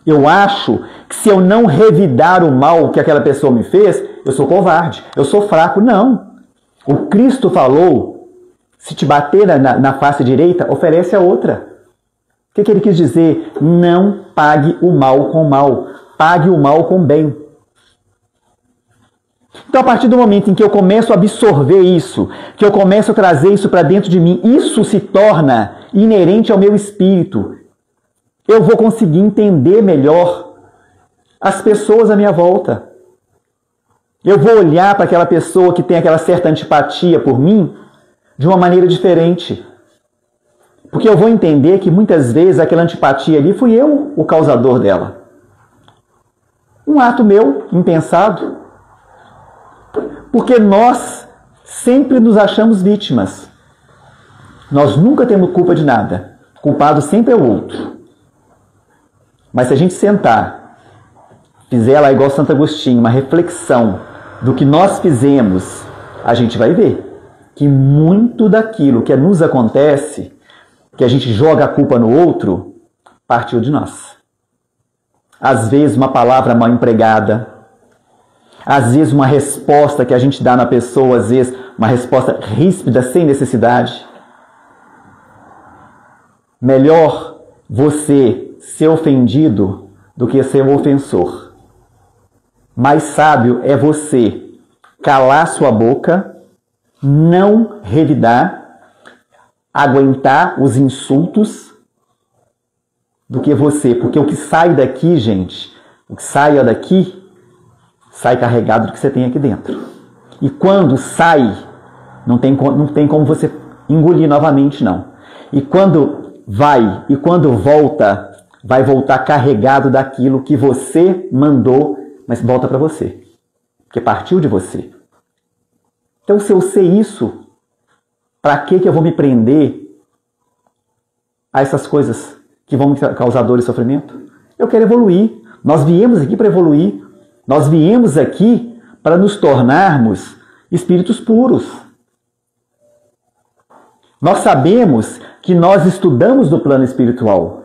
Eu acho que se eu não revidar o mal que aquela pessoa me fez, eu sou covarde, eu sou fraco. Não. O Cristo falou, se te bater na face direita, oferece a outra. O que ele quis dizer? Não pague o mal com o mal. Pague o mal com o bem. Então, a partir do momento em que eu começo a absorver isso, que eu começo a trazer isso para dentro de mim, isso se torna inerente ao meu espírito. Eu vou conseguir entender melhor as pessoas à minha volta. Eu vou olhar para aquela pessoa que tem aquela certa antipatia por mim de uma maneira diferente. Porque eu vou entender que muitas vezes aquela antipatia ali fui eu o causador dela. Um ato meu, impensado. Porque nós sempre nos achamos vítimas. Nós nunca temos culpa de nada. O culpado sempre é o outro. Mas se a gente sentar, fizer lá igual Santo Agostinho, uma reflexão do que nós fizemos, a gente vai ver que muito daquilo que nos acontece, que a gente joga a culpa no outro, partiu de nós. Às vezes uma palavra mal empregada, às vezes uma resposta que a gente dá na pessoa, às vezes uma resposta ríspida, sem necessidade. Melhor você ser ofendido do que ser um ofensor. Mais sábio é você calar sua boca, não revidar, aguentar os insultos, do que você. Porque o que sai daqui, gente, o que sai daqui, sai carregado do que você tem aqui dentro. E quando sai, não tem como você engolir novamente, não. E quando vai, e quando volta, vai voltar carregado daquilo que você mandou, mas volta para você. Porque partiu de você. Então, se eu sei isso, para que eu vou me prender a essas coisas que vão me causar dor e sofrimento? Eu quero evoluir. Nós viemos aqui para evoluir. Nós viemos aqui para nos tornarmos espíritos puros. Nós sabemos que nós estudamos do plano espiritual,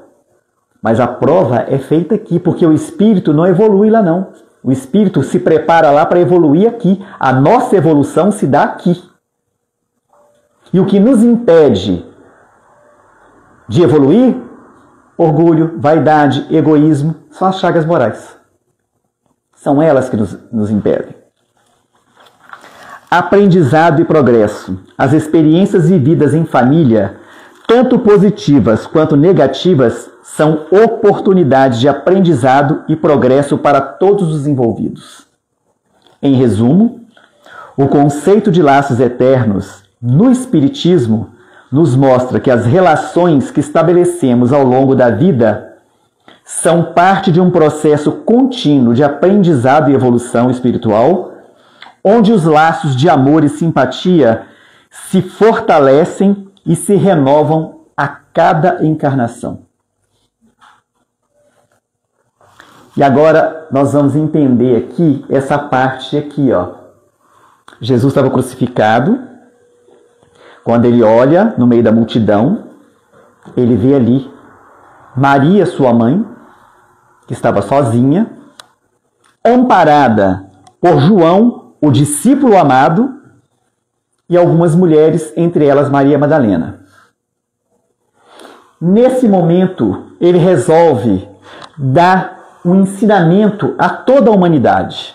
mas a prova é feita aqui, porque o espírito não evolui lá não. O espírito se prepara lá para evoluir aqui. A nossa evolução se dá aqui. E o que nos impede de evoluir? Orgulho, vaidade, egoísmo, são as chagas morais. São elas que nos impedem. Aprendizado e progresso. As experiências vividas em família, tanto positivas quanto negativas, são oportunidades de aprendizado e progresso para todos os envolvidos. Em resumo, o conceito de laços eternos no Espiritismo nos mostra que as relações que estabelecemos ao longo da vida são parte de um processo contínuo de aprendizado e evolução espiritual, onde os laços de amor e simpatia se fortalecem e se renovam a cada encarnação. E agora nós vamos entender aqui essa parte aqui, ó. Jesus estava crucificado. Quando ele olha no meio da multidão, ele vê ali Maria, sua mãe, que estava sozinha, amparada por João, o discípulo amado, e algumas mulheres, entre elas Maria Madalena. Nesse momento, ele resolve dar um ensinamento a toda a humanidade.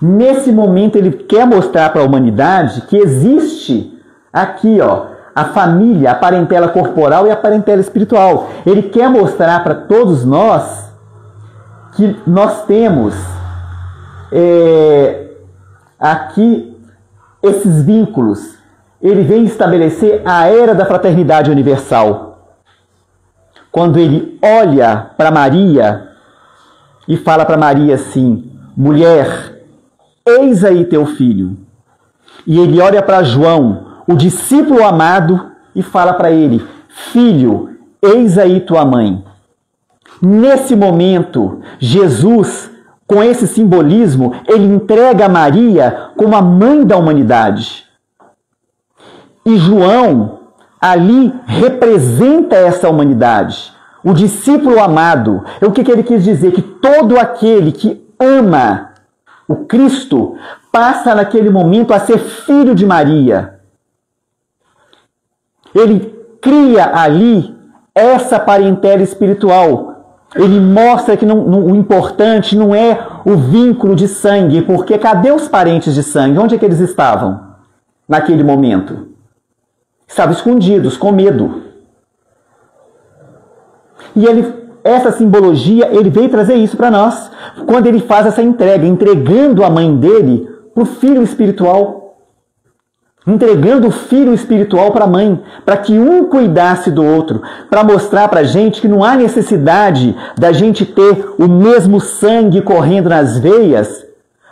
Nesse momento, ele quer mostrar para a humanidade que existe aqui, ó, a família, a parentela corporal e a parentela espiritual. Ele quer mostrar para todos nós que nós temos aqui esses vínculos. Ele vem estabelecer a era da fraternidade universal. Quando ele olha para Maria e fala para Maria assim: mulher, eis aí teu filho. E ele olha para João, o discípulo amado, e fala para ele: filho, eis aí tua mãe. Nesse momento, Jesus, com esse simbolismo, ele entrega Maria como a mãe da humanidade. E João ali representa essa humanidade, o discípulo amado. O que ele quis dizer? Que todo aquele que ama o Cristo passa naquele momento a ser filho de Maria. Ele cria ali essa parentela espiritual. Ele mostra que o importante não é o vínculo de sangue, porque cadê os parentes de sangue? Onde é que eles estavam naquele momento? Estavam escondidos, com medo. E essa simbologia, ele veio trazer isso para nós, quando ele faz essa entrega, entregando a mãe dele para o filho espiritual. Entregando o filho espiritual para a mãe, para que um cuidasse do outro, para mostrar para a gente que não há necessidade da gente ter o mesmo sangue correndo nas veias,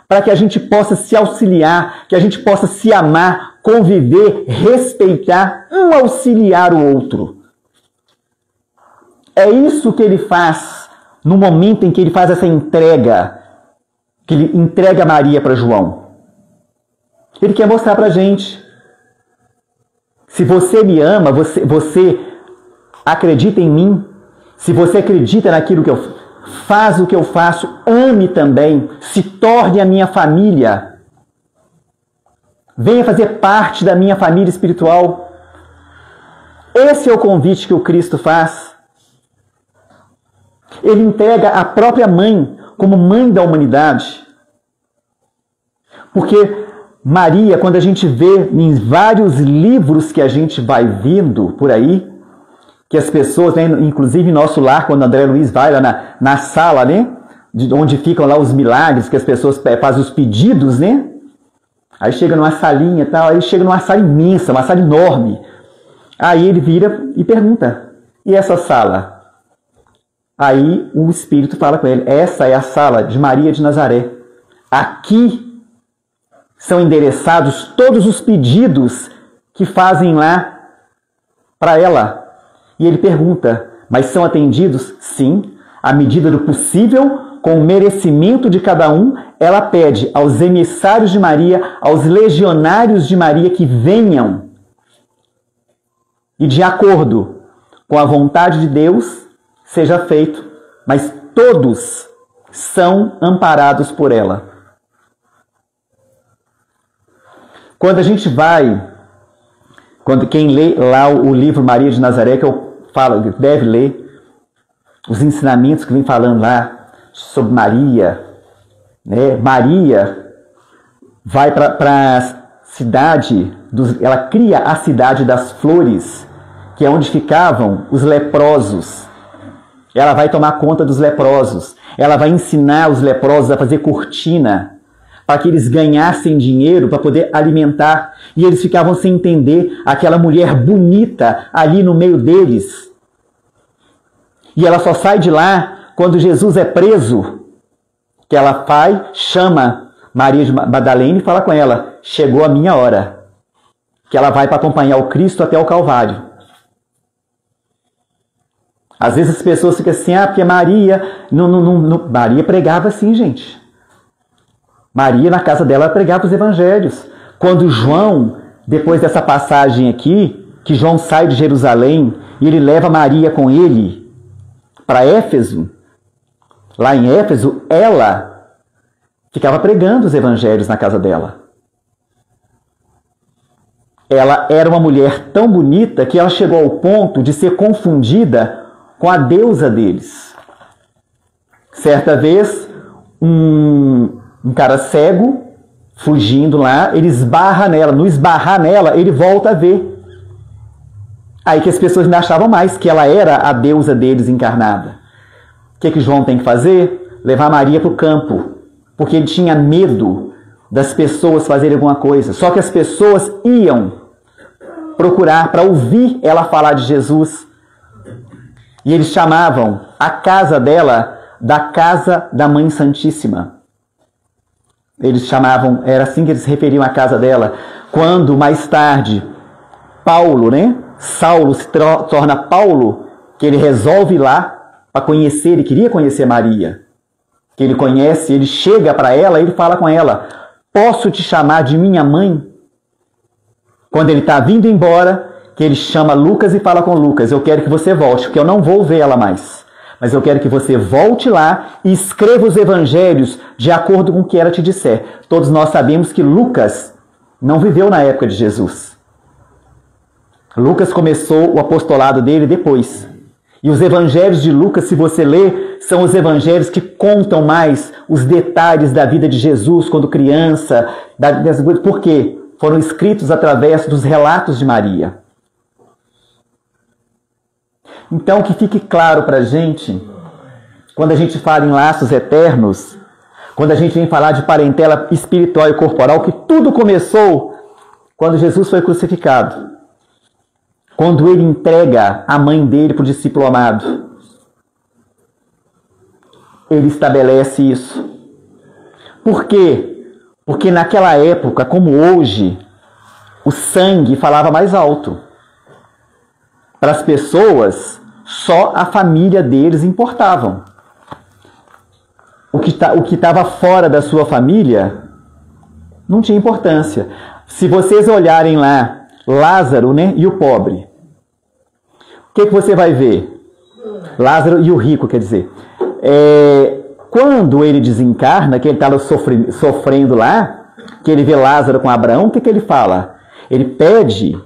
para que a gente possa se auxiliar, que a gente possa se amar, conviver, respeitar, um auxiliar o outro. É isso que ele faz no momento em que ele faz essa entrega, que ele entrega Maria para João. Ele quer mostrar para a gente: se você me ama, você acredita em mim, se você acredita naquilo que eu faz o que eu faço, ame também, se torne a minha família. Venha fazer parte da minha família espiritual. Esse é o convite que o Cristo faz. Ele entrega a própria mãe como mãe da humanidade. Porque Maria, quando a gente vê em vários livros que a gente vai vendo por aí, que as pessoas, né, inclusive em nosso lar, quando André Luiz vai lá na sala, né, onde ficam lá os milagres, que as pessoas fazem os pedidos, né? Aí chega numa salinha e tal, aí chega numa sala imensa, uma sala enorme. Aí ele vira e pergunta: e essa sala? Aí o Espírito fala com ele: essa é a sala de Maria de Nazaré. Aqui são endereçados todos os pedidos que fazem lá para ela. E ele pergunta: mas são atendidos? Sim, à medida do possível, com o merecimento de cada um. Ela pede aos emissários de Maria, aos legionários de Maria, que venham e, de acordo com a vontade de Deus, seja feito. Mas todos são amparados por ela. Quando a gente quem lê lá o livro Maria de Nazaré, que eu falo, deve ler os ensinamentos que vem falando lá sobre Maria, né? Maria vai para a cidade, ela cria a cidade das flores, que é onde ficavam os leprosos. Ela vai tomar conta dos leprosos. Ela vai ensinar os leprosos a fazer cortina, para que eles ganhassem dinheiro para poder alimentar. E eles ficavam sem entender aquela mulher bonita ali no meio deles. E ela só sai de lá quando Jesus é preso, que ela vai, chama Maria de Madalena e fala com ela: chegou a minha hora. Que ela vai para acompanhar o Cristo até o Calvário. Às vezes as pessoas ficam assim: porque Maria... Maria pregava assim, gente. Maria, na casa dela, pregava os evangelhos. Quando João, depois dessa passagem aqui, que João sai de Jerusalém e ele leva Maria com ele para Éfeso, lá em Éfeso, ela ficava pregando os evangelhos na casa dela. Ela era uma mulher tão bonita que ela chegou ao ponto de ser confundida com a deusa deles. Certa vez, um cara cego, fugindo lá, ele esbarra nela. No esbarrar nela, ele volta a ver. Aí que as pessoas ainda achavam mais que ela era a deusa deles encarnada. O que João tem que fazer? Levar Maria para o campo. Porque ele tinha medo das pessoas fazerem alguma coisa. Só que as pessoas iam procurar para ouvir ela falar de Jesus. E eles chamavam a casa dela da casa da Mãe Santíssima. Eles chamavam, era assim que eles se referiam à casa dela. Quando mais tarde Paulo, Saulo se torna Paulo, que ele resolve ir lá para conhecer, ele queria conhecer Maria. Que ele conhece, ele chega para ela, ele fala com ela, posso te chamar de minha mãe? Quando ele está vindo embora, que ele chama Lucas e fala com Lucas, eu quero que você volte, porque eu não vou ver ela mais. Mas eu quero que você volte lá e escreva os evangelhos de acordo com o que ela te disser. Todos nós sabemos que Lucas não viveu na época de Jesus. Lucas começou o apostolado dele depois. E os evangelhos de Lucas, se você ler, são os evangelhos que contam mais os detalhes da vida de Jesus quando criança. Por quê? Foram escritos através dos relatos de Maria. Então, que fique claro para a gente, quando a gente fala em laços eternos, quando a gente vem falar de parentela espiritual e corporal, que tudo começou quando Jesus foi crucificado. Quando ele entrega a mãe dele para o discípulo amado. Ele estabelece isso. Por quê? Porque naquela época, como hoje, o sangue falava mais alto. Para as pessoas, só a família deles importavam. O que estava fora da sua família não tinha importância. Se vocês olharem lá, Lázaro, né, e o pobre, o que você vai ver? Lázaro e o rico, quer dizer. Quando ele desencarna, que ele estava sofrendo lá, que ele vê Lázaro com Abraão, o que ele fala? Ele pede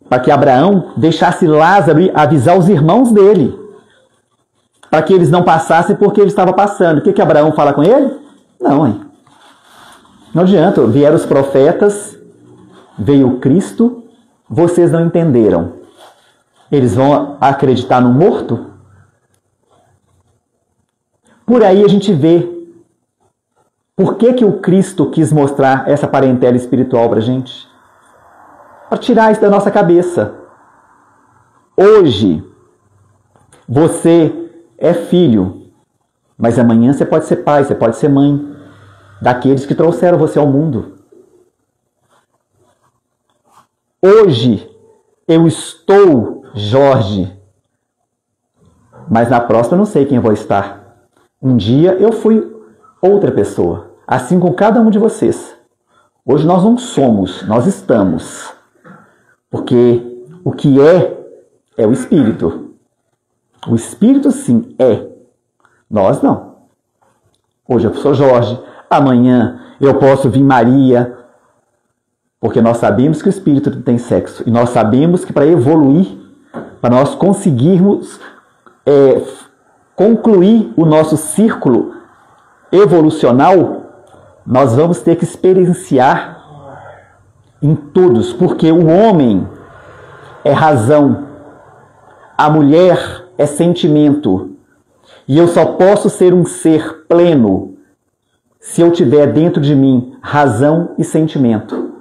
para que Abraão deixasse Lázaro ir avisar os irmãos dele, para que eles não passassem porque ele estava passando. O que Abraão fala com ele? Não, hein? Não adianta. Vieram os profetas, veio o Cristo, vocês não entenderam. Eles vão acreditar no morto? Por aí a gente vê por que o Cristo quis mostrar essa parentela espiritual para a gente. Para tirar isso da nossa cabeça. Hoje, você é filho, mas amanhã você pode ser pai, você pode ser mãe daqueles que trouxeram você ao mundo. Hoje, eu estou Jorge, mas na próxima eu não sei quem eu vou estar. Um dia eu fui outra pessoa, assim com cada um de vocês. Hoje nós não somos, nós estamos. Porque o que é o Espírito. O Espírito sim é. Nós não. Hoje eu sou Jorge, amanhã eu posso vir Maria, porque nós sabemos que o Espírito não tem sexo. E nós sabemos que para evoluir, para nós conseguirmos concluir o nosso círculo evolucional, nós vamos ter que experienciar em todos, porque o homem é razão, a mulher é sentimento, e eu só posso ser um ser pleno se eu tiver dentro de mim razão e sentimento.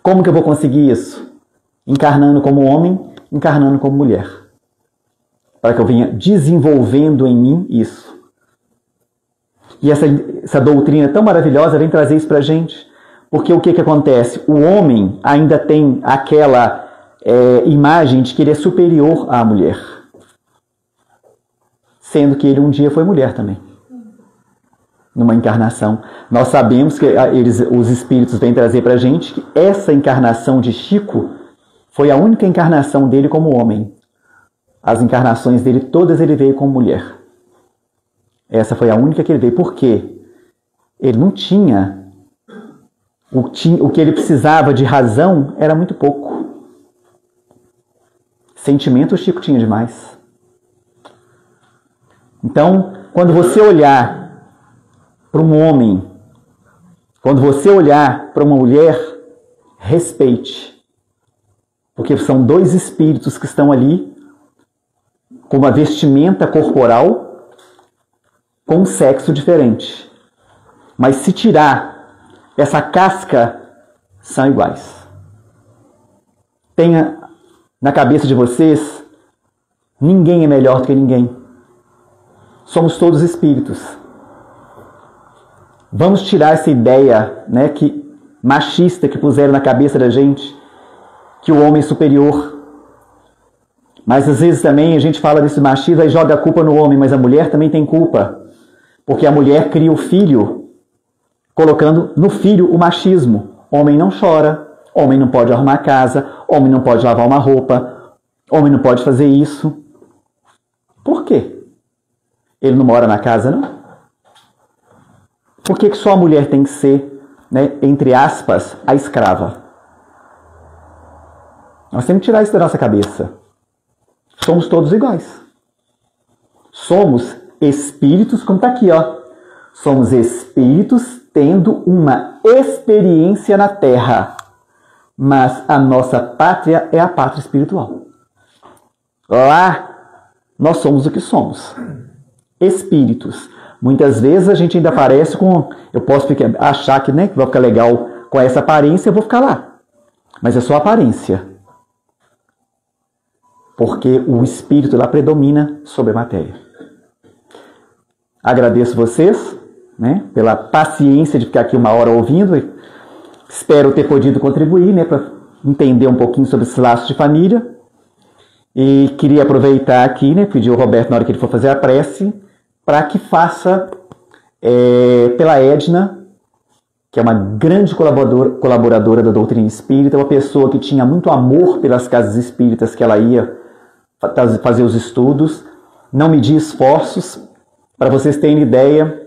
Como que eu vou conseguir isso? Encarnando como homem, encarnando como mulher. Para que eu venha desenvolvendo em mim isso. E essa doutrina tão maravilhosa vem trazer isso para a gente. Porque o que acontece? O homem ainda tem aquela imagem de que ele é superior à mulher. Sendo que ele um dia foi mulher também. Numa encarnação. Nós sabemos que os espíritos vêm trazer para a gente que essa encarnação de Chico foi a única encarnação dele como homem. As encarnações dele, todas ele veio como mulher. Essa foi a única que ele veio. Por quê? Ele não tinha... O que ele precisava de razão era muito pouco. Sentimento o Chico tinha demais. Então, quando você olhar para um homem, quando você olhar para uma mulher, respeite. Porque são dois espíritos que estão ali com uma vestimenta corporal com um sexo diferente. Mas se tirar essa casca, são iguais. Tenha na cabeça de vocês, ninguém é melhor do que ninguém. Somos todos espíritos. Vamos tirar essa ideia, né, machista que puseram na cabeça da gente, que o homem é superior. Mas às vezes também a gente fala desse machismo e joga a culpa no homem, mas a mulher também tem culpa. Porque a mulher cria o filho, colocando no filho o machismo. Homem não chora, homem não pode arrumar a casa, homem não pode lavar uma roupa, homem não pode fazer isso. Por quê? Ele não mora na casa, não? Por que só a mulher tem que ser, né, entre aspas, a escrava? Nós temos que tirar isso da nossa cabeça. Somos todos iguais. Somos espíritos, como está aqui, ó. Somos espíritos tendo uma experiência na Terra. Mas a nossa pátria é a pátria espiritual. Lá, nós somos o que somos. Espíritos. Muitas vezes a gente ainda aparece com... Eu posso achar que, né, que vai ficar legal com essa aparência, eu vou ficar lá. Mas é só aparência. Porque o espírito lá predomina sobre a matéria. Agradeço vocês, né, pela paciência de ficar aqui uma hora ouvindo. Espero ter podido contribuir, né, para entender um pouquinho sobre esse laço de família. E queria aproveitar aqui, né, pedir ao Roberto, na hora que ele for fazer a prece, para que faça pela Edna, que é uma grande colaboradora da doutrina espírita, uma pessoa que tinha muito amor pelas casas espíritas que ela ia fazer os estudos, não media esforços. Para vocês terem ideia,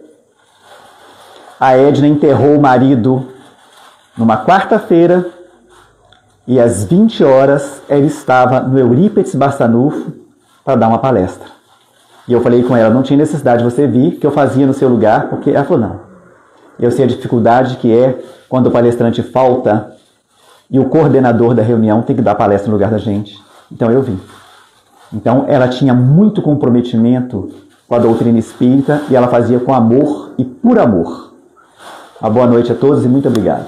a Edna enterrou o marido numa quarta-feira e às 20 horas ela estava no Eurípides Barçanufo para dar uma palestra. E eu falei com ela, não tinha necessidade de você vir, que eu fazia no seu lugar, porque ela falou, não. Eu sei a dificuldade que é quando o palestrante falta e o coordenador da reunião tem que dar palestra no lugar da gente. Então eu vim. Então ela tinha muito comprometimento com a doutrina espírita e ela fazia com amor e por amor. Uma boa noite a todos e muito obrigado.